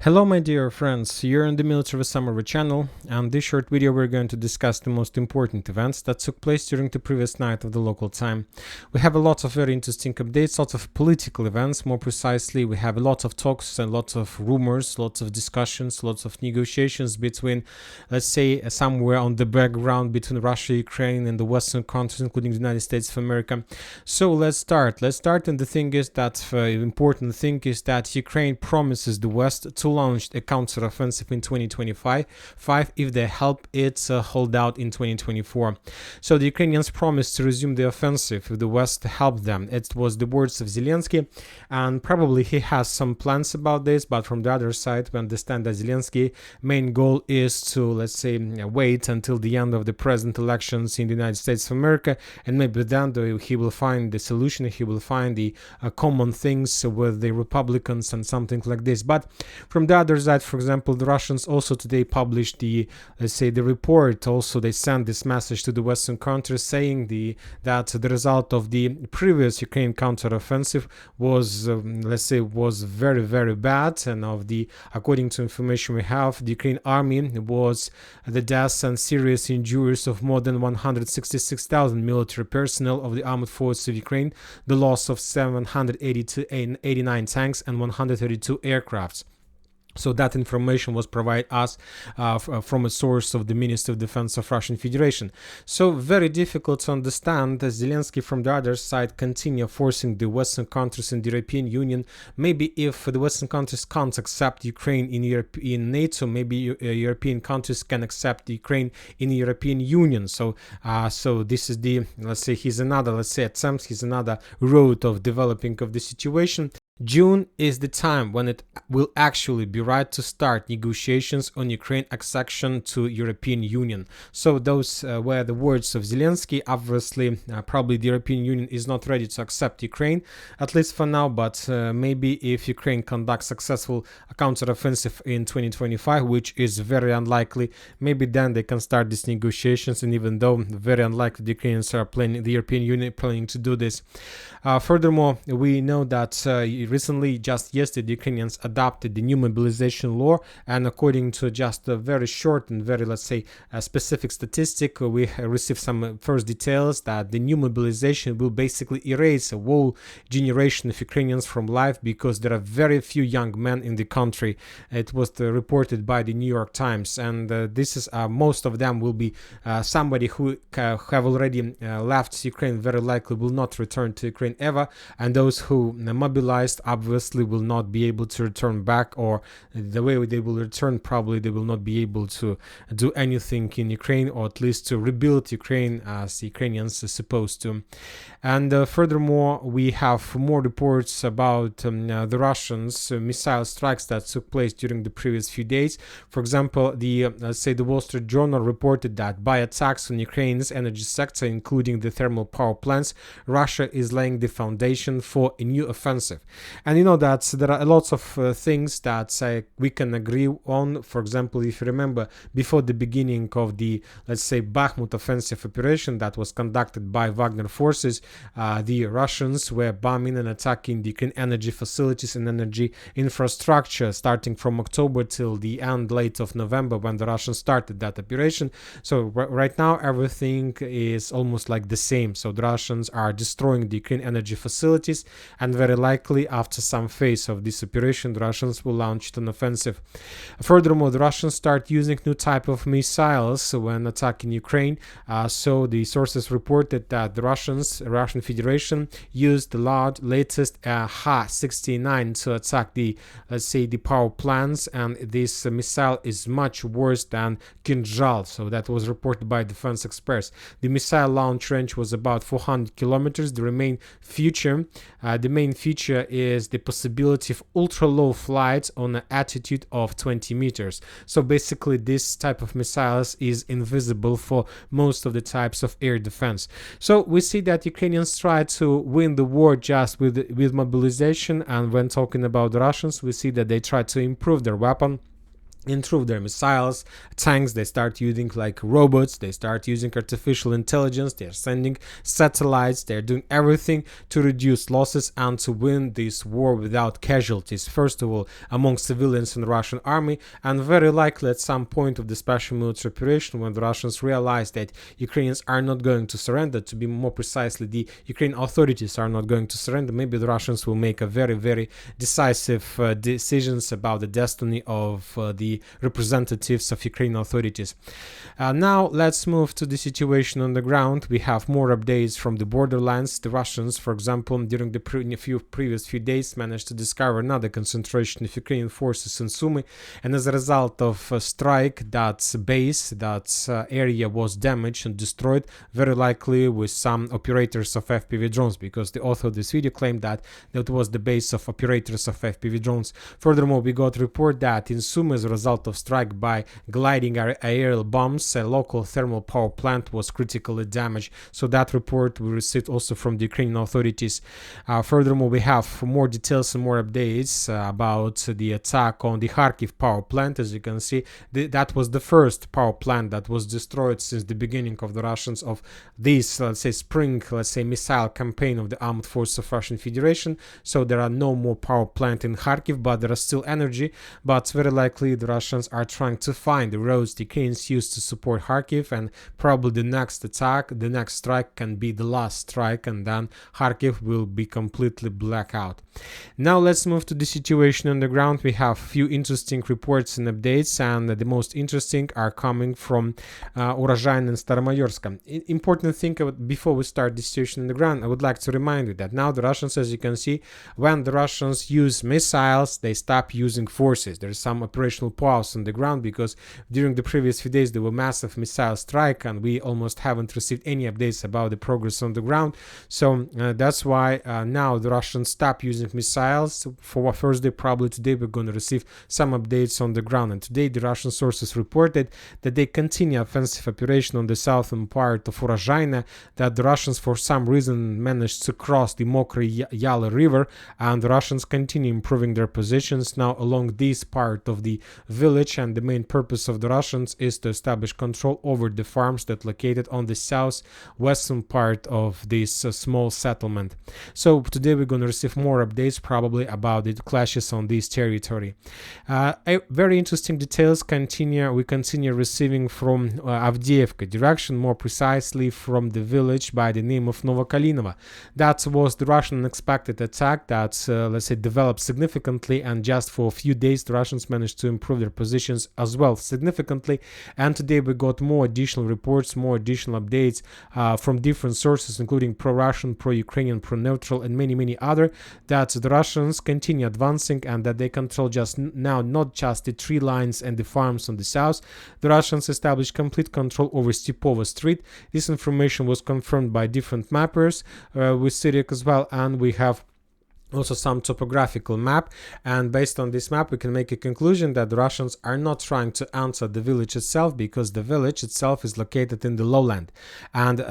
Hello my dear friends, you're in the Military Summary channel, and this short video we're going to discuss the most important events that took place during the previous night of the local time. We have a lot of very interesting updates, lots of political events, more precisely we have a lot of talks and lots of rumors, lots of discussions, lots of negotiations between, let's say, somewhere on the background between Russia, Ukraine and the Western countries, including the United States of America. So let's start, and the thing is that, important thing is that Ukraine promises the West to launch a counteroffensive in 2025 if they help it hold out in 2024. So the Ukrainians promised to resume the offensive if the West helped them. It was the words of Zelensky, and probably he has some plans about this, but from the other side we understand that Zelensky's main goal is to, let's say, wait until the end of the present elections in the United States of America, and maybe then he will find the solution, he will find the common things with the Republicans and something like this. But from the other side, for example, the Russians also today published the, let's say, the report. Also, they sent this message to the Western countries saying that the result of the previous Ukraine counteroffensive was, let's say, was very, very bad. And according to information we have, the Ukraine army was the deaths and serious injuries of more than 166,000 military personnel of the armed forces of Ukraine, the loss of 789 tanks and 132 aircrafts. So that information was provided us from a source of the Ministry of Defense of Russian Federation. So very difficult to understand that Zelensky from the other side continue forcing the Western countries in the European Union. Maybe if the Western countries can't accept Ukraine in NATO, maybe European countries can accept Ukraine in the European Union. So this is the, let's say, he's another road of developing of the situation. June is the time when it will actually be right to start negotiations on Ukraine accession to European Union. So those were the words of Zelensky. Obviously, probably the European Union is not ready to accept Ukraine, at least for now, but maybe if Ukraine conducts successful counteroffensive in 2025, which is very unlikely, maybe then they can start these negotiations, and even though very unlikely the Ukrainians are planning, the European Union planning to do this. Furthermore, we know that recently, just yesterday, the Ukrainians adopted the new mobilization law, and according to just a very short and very, let's say, specific statistic, we received some first details that the new mobilization will basically erase a whole generation of Ukrainians from life, because there are very few young men in the country. It was reported by the New York Times, and this is most of them will be somebody who have already left Ukraine, very likely will not return to Ukraine ever, and those who mobilized obviously will not be able to return back, or the way they will return, probably they will not be able to do anything in Ukraine, or at least to rebuild Ukraine as the Ukrainians are supposed to. And furthermore, we have more reports about the Russians missile strikes that took place during the previous few days. For example, let's say the Wall Street Journal reported that by attacks on Ukraine's energy sector, including the thermal power plants, Russia is laying the foundation for a new offensive. And you know that there are lots of things that we can agree on. For example, if you remember, before the beginning of the, let's say, Bakhmut offensive operation that was conducted by Wagner forces, the Russians were bombing and attacking the energy facilities and energy infrastructure starting from October till the end late of November, when the Russians started that operation. So right now everything is almost like the same. So the Russians are destroying the energy facilities, and very likely after some phase of this operation, the Russians will launch an offensive. Furthermore, the Russians start using new type of missiles when attacking Ukraine. So the sources reported that the Russian Federation used the latest Ha-69 to attack the, let's say, the power plants, and this missile is much worse than Kinzhal. So that was reported by defense experts. The missile launch range was about 400 kilometers. The main feature is the possibility of ultra-low flights on an altitude of 20 meters. So basically, this type of missiles is invisible for most of the types of air defense. So we see that Ukrainians try to win the war just with mobilization, and when talking about the Russians, we see that they try to improve their weapon improve their missiles, tanks. They start using like robots, they start using artificial intelligence, they're sending satellites, they're doing everything to reduce losses and to win this war without casualties, first of all among civilians in the Russian army, and very likely at some point of the special military operation, when the Russians realize that Ukrainians are not going to surrender, to be more precisely the Ukrainian authorities are not going to surrender, maybe the Russians will make a very decisive decisions about the destiny of the representatives of Ukrainian authorities. Now let's move to the situation on the ground. We have more updates from the borderlands. The Russians, for example, during the previous few days managed to discover another concentration of Ukrainian forces in Sumy, and as a result of a strike, that base, that area was damaged and destroyed, very likely with some operators of FPV drones, because the author of this video claimed that that was the base of operators of FPV drones. Furthermore, we got a report that in Sumy, as a result of strike by gliding aerial bombs, a local thermal power plant was critically damaged. So that report we received also from the Ukrainian authorities. Furthermore, we have more details and more updates about the attack on the Kharkiv power plant. As you can see, that was the first power plant that was destroyed since the beginning of the Russians of this, let's say, spring, let's say, missile campaign of the armed forces of Russian Federation. So there are no more power plant in Kharkiv, but there are still energy. But very likely the Russians are trying to find the roads the Ukrainians used to support Kharkiv, and probably the next attack, the next strike can be the last strike, and then Kharkiv will be completely black out. Now let's move to the situation on the ground. We have few interesting reports and updates, and the most interesting are coming from Urozhain and Staromayorsk. Important thing before we start the situation on the ground, I would like to remind you that now the Russians, as you can see, when the Russians use missiles, they stop using forces. There's some operational pause on the ground because during the previous few days there were massive missile strike, and we almost haven't received any updates about the progress on the ground. So that's why now the Russians stop using missiles. For Thursday, probably today, we're going to receive some updates on the ground. And today the Russian sources reported that they continue offensive operation on the southern part of Urozhaina, that the Russians for some reason managed to cross the Mokry Yala river, and the Russians continue improving their positions now along this part of the village, and the main purpose of the Russians is to establish control over the farms that located on the southwestern part of this small settlement. So today we're going to receive more updates probably about the clashes on this territory. Very interesting details we continue receiving from Avdiivka direction, more precisely from the village by the name of Novokalinovo. That was the Russian unexpected attack that let's say developed significantly, and just for a few days the Russians managed to improve their positions as well significantly. And today we got more additional reports, more additional updates from different sources, including pro-Russian, pro-Ukrainian, pro-neutral, and many other, that the Russians continue advancing and that they control just now not just the tree lines and the farms on the south. The Russians established complete control over Stepova Street. This information was confirmed by different mappers with Syriac as well, and we have also some topographical map, and based on this map we can make a conclusion that the Russians are not trying to answer the village itself, because the village itself is located in the lowland, and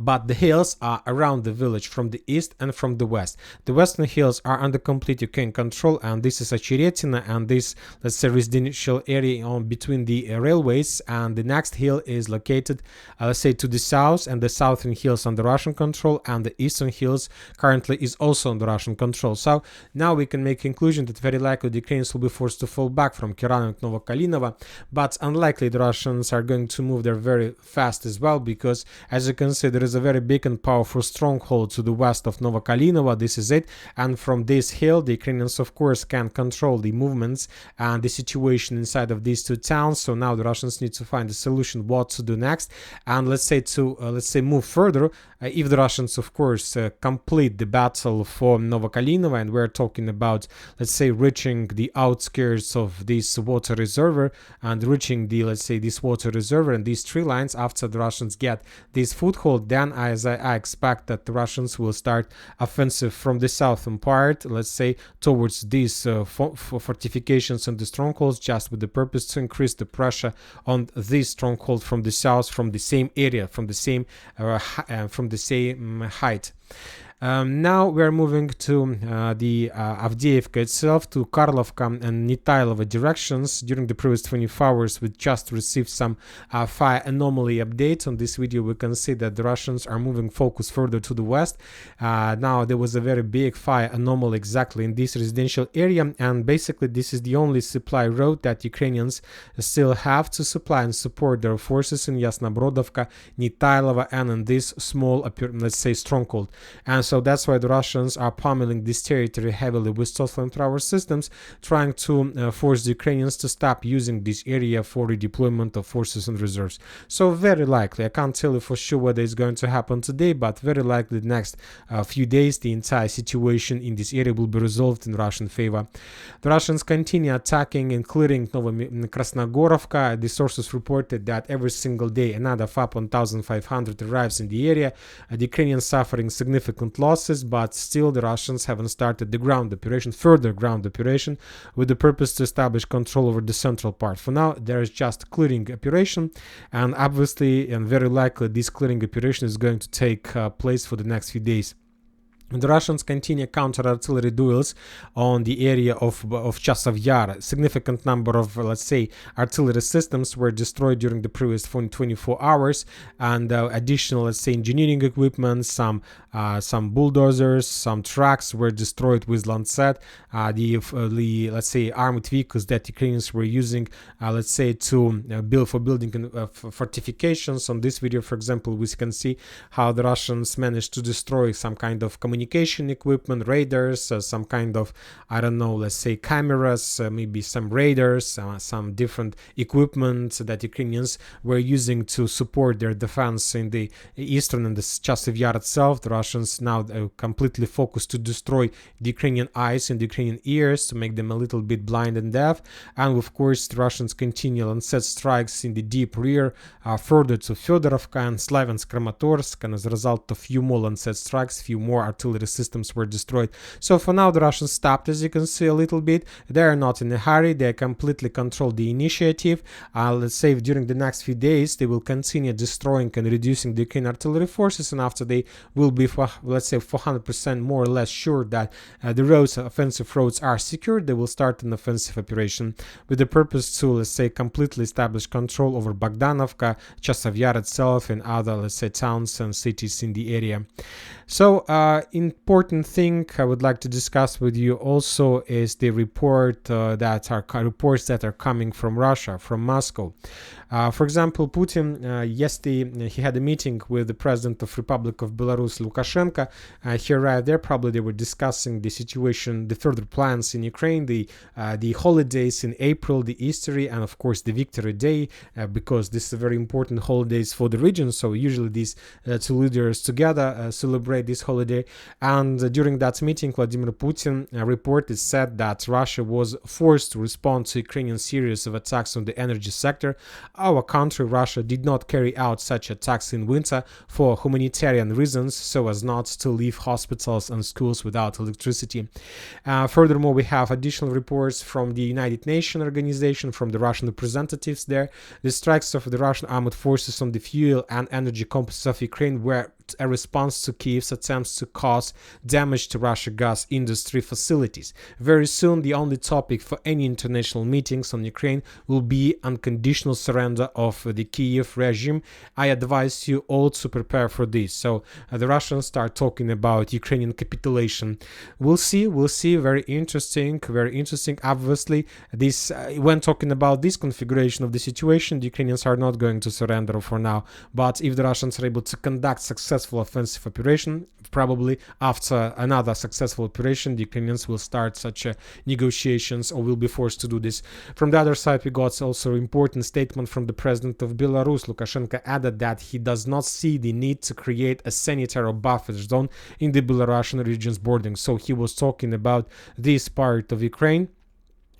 but the hills are around the village from the east and from the west. The western hills are under complete Ukrainian control, and this is Acheretina, and this, let's say, residential area on between the railways, and the next hill is located let's say to the south, and the southern hills under Russian control, and the eastern hills currently is also under Russian control. So now we can make conclusion that very likely the Ukrainians will be forced to fall back from Kiran and Novokalinovo, but unlikely the Russians are going to move there very fast as well, because as you can see there is a very big and powerful stronghold to the west of Novokalinovo. This is it, and from this hill the Ukrainians of course can control the movements and the situation inside of these two towns. So now the Russians need to find a solution what to do next, and let's say move further. If the Russians of course complete the battle for Novokalinovo, and we're talking about, let's say, reaching the outskirts of this water reservoir and reaching the, let's say, this water reservoir and these tree lines after the Russians get this foothold, then I expect that the Russians will start offensive from the southern part, let's say, towards these fortifications and the strongholds, just with the purpose to increase the pressure on this stronghold from the south, from the same area, from the same height. Now we're moving to the Avdiivka itself, to Karlovka and Nitailova directions. During the previous 24 hours, we just received some fire anomaly updates. On this video, we can see that the Russians are moving focus further to the west. Now there was a very big fire anomaly exactly in this residential area, and basically this is the only supply road that Ukrainians still have to supply and support their forces in Yasnobrodovka, Nitailova, and in this small, let's say, stronghold. And so that's why the Russians are pummeling this territory heavily with flamethrower systems, trying to force the Ukrainians to stop using this area for redeployment of forces and reserves. So very likely, I can't tell you for sure whether it's going to happen today, but very likely the next few days the entire situation in this area will be resolved in Russian favor. The Russians continue attacking and clearing Krasnogorovka. The sources reported that every single day another 1,500 arrives in the area. The Ukrainians suffering significant losses, but still the Russians haven't started the further ground operation, with the purpose to establish control over the central part. For now, there is just clearing operation, and obviously and very likely this clearing operation is going to take place for the next few days. The Russians continue counter-artillery duels on the area of Chasiv Yar. A significant number of, let's say, artillery systems were destroyed during the previous 24 hours, and additional, let's say, engineering equipment, some bulldozers, some trucks were destroyed with Lancet. The let's say, armored vehicles that Ukrainians were using, let's say, to building fortifications. On this video, for example, we can see how the Russians managed to destroy some kind of communication equipment, radars, some kind of, I don't know, let's say cameras, maybe some radars, some different equipment that Ukrainians were using to support their defense in the eastern and the Chasiv Yar itself. The Russians now completely focused to destroy the Ukrainian eyes and the Ukrainian ears, to make them a little bit blind and deaf. And of course, the Russians continue Lancet strikes in the deep rear, further to Fedorovka and Slaviansk-Kramatorsk, and as a result of few more Lancet strikes, few more artillery systems were destroyed. So for now the Russians stopped, as you can see, a little bit. They are not in a hurry. They completely control the initiative. Let's say during the next few days they will continue destroying and reducing the Ukrainian artillery forces, and after they will be, let's say, 400% more or less sure that the roads, offensive roads, are secured, they will start an offensive operation with the purpose to, let's say, completely establish control over Bogdanovka, Chasiv Yar itself, and other, let's say, towns and cities in the area. So important thing I would like to discuss with you also is the reports that are coming from Russia, from Moscow. For example, Putin, yesterday he had a meeting with the president of Republic of Belarus, Lukashenko. He arrived there. Probably they were discussing the situation, the further plans in Ukraine, the holidays in April, the Easter, and of course the Victory Day, because this is a very important holidays for the region. So usually these two leaders together celebrate this holiday. And during that meeting, Vladimir Putin said that Russia was forced to respond to Ukrainian series of attacks on the energy sector. Our country, Russia, did not carry out such attacks in winter for humanitarian reasons, so as not to leave hospitals and schools without electricity. Furthermore, we have additional reports from the United Nations organization, from the Russian representatives there. The strikes of the Russian armed forces on the fuel and energy complexes of Ukraine were a response to Kyiv's attempts to cause damage to Russian gas industry facilities. Very soon, the only topic for any international meetings on Ukraine will be unconditional surrender of the Kyiv regime. I advise you all to prepare for this. So the Russians start talking about Ukrainian capitulation. We'll see. Very interesting. Obviously, this when talking about this configuration of the situation, the Ukrainians are not going to surrender for now. But if the Russians are able to conduct successful offensive operation, probably after another successful operation, the Ukrainians will start such negotiations or will be forced to do this. From the other side, we got also important statement from the president of Belarus. Lukashenko added that he does not see the need to create a sanitary buffer zone in the Belarusian region's bordering. So he was talking about this part of Ukraine.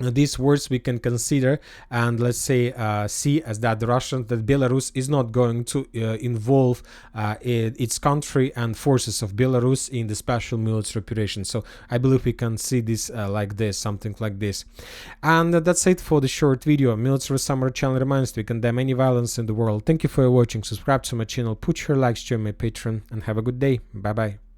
These words we can consider and let's say see as that Belarus is not going to involve its country and forces of Belarus in the special military operation. So I believe we can see this like this, something like this. And that's it for the short video. Military Summary channel reminds you, we condemn any violence in the world. Thank you for watching. Subscribe to my channel, put your likes, join my Patreon, and have a good day. Bye bye.